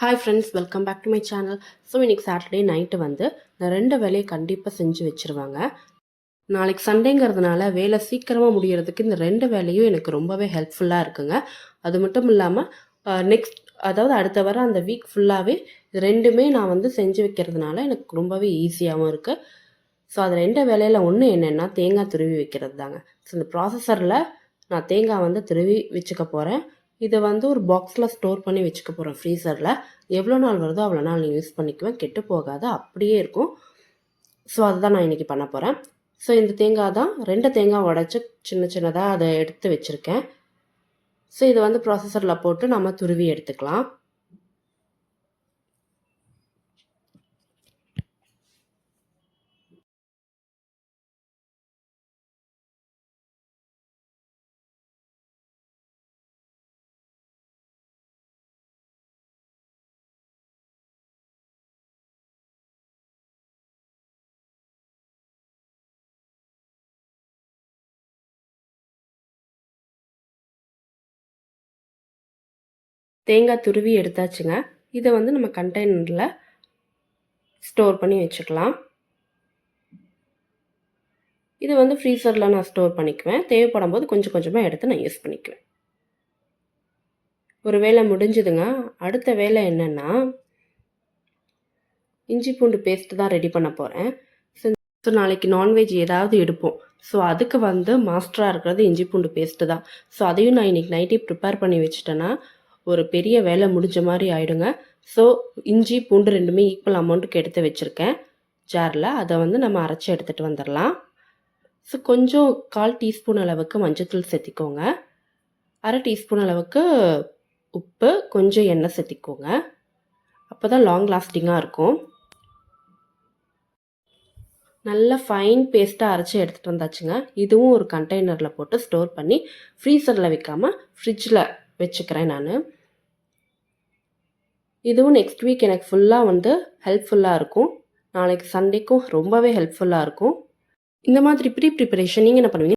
Hi friends, welcome back to my channel. So இன்றைக்கி Saturday night வந்து நான் 2 வேலையை கண்டிப்பாக செஞ்சு வச்சுருவாங்க. நாளைக்கு சண்டேங்கிறதுனால வேலை சீக்கிரமாக முடியறதுக்கு இந்த 2 வேலையும் எனக்கு ரொம்பவே ஹெல்ப்ஃபுல்லாக இருக்குங்க. அது மட்டும் இல்லாமல் அதாவது அடுத்த வர அந்த வீக் ஃபுல்லாகவே இது 2மே நான் வந்து செஞ்சு வைக்கிறதுனால எனக்கு ரொம்பவே ஈஸியாகவும் இருக்குது. ஸோ அது 2 வேலையில் ஒன்று என்னென்னா தேங்காய் துருவி வைக்கிறது தாங்க. ஸோ இந்த ப்ராசஸரில் நான் தேங்காய் வந்து துருவி வச்சுக்க போகிறேன். இதை வந்து ஒரு பாக்ஸில் ஸ்டோர் பண்ணி வச்சுக்க போகிறேன் ஃப்ரீசரில். எவ்வளோ நாள் வருதோ அவ்வளோ நாள் நான் யூஸ் பண்ணிக்குவேன், கெட்டு போகாது, அப்படியே இருக்கும். ஸோ அதுதான் நான் இன்றைக்கி பண்ண போகிறேன். ஸோ இந்த தேங்காய் தான் 2 தேங்காய் உடச்சி சின்ன சின்னதாக அதை எடுத்து வச்சுருக்கேன். ஸோ இதை வந்து ப்ராசஸரில் போட்டு நம்ம துருவி எடுத்துக்கலாம். தேங்காய் துருவி எடுத்தாச்சுங்க. இதை வந்து நம்ம கண்டெய்னரில் ஸ்டோர் பண்ணி வச்சுக்கலாம். இது வந்து ஃப்ரீசரில் நான் ஸ்டோர் பண்ணிக்குவேன். தேவைப்படும் போது கொஞ்சம் கொஞ்சமாக எடுத்து நான் யூஸ் பண்ணிக்குவேன். ஒரு வேலை முடிஞ்சுதுங்க. அடுத்த வேலை என்னென்னா இஞ்சி பூண்டு பேஸ்ட்டு தான் ரெடி பண்ண போகிறேன். ஸோ நாளைக்கு நான்வெஜ் ஏதாவது எடுப்போம். ஸோ அதுக்கு வந்து மாஸ்டராக இருக்கிறது இஞ்சி பூண்டு பேஸ்ட்டு தான். ஸோ அதையும் நான் இன்றைக்கி நைட்டே ப்ரிப்பேர் பண்ணி வச்சுட்டேன்னா ஒரு பெரிய வேலை முடிஞ்ச மாதிரி ஆகிடுங்க. ஸோ இஞ்சி பூண்டு 2மே ஈக்குவல் அமௌண்ட்டுக்கு எடுத்து வச்சுருக்கேன் ஜாரில். அதை வந்து நம்ம அரைச்சி எடுத்துகிட்டு வந்துடலாம். ஸோ கொஞ்சம் 1/4 டீஸ்பூன் அளவுக்கு மஞ்சள்தூள் சேர்த்திக்கோங்க. 1/2 டீஸ்பூன் அளவுக்கு உப்பு, கொஞ்சம் எண்ணெய் சேர்த்திக்கோங்க. அப்போ தான் லாங் லாஸ்டிங்காக இருக்கும். நல்லா ஃபைன் பேஸ்ட்டாக அரைச்சி எடுத்துகிட்டு வந்தாச்சுங்க. இதுவும் ஒரு கண்டெய்னரில் போட்டு ஸ்டோர் பண்ணி ஃப்ரீசரில் வைக்காமல் ஃப்ரிட்ஜில் வச்சுக்கிறேன் நான். இதுவும் நெக்ஸ்ட் வீக் எனக்கு ஃபுல்லாக வந்து ஹெல்ப்ஃபுல்லாக இருக்கும். நாளைக்கு சண்டேக்கும் ரொம்பவே ஹெல்ப்ஃபுல்லாக இருக்கும். இந்த மாதிரி ப்ரிப்பரேஷன் நீங்கள் என்ன பண்ணுவீங்க?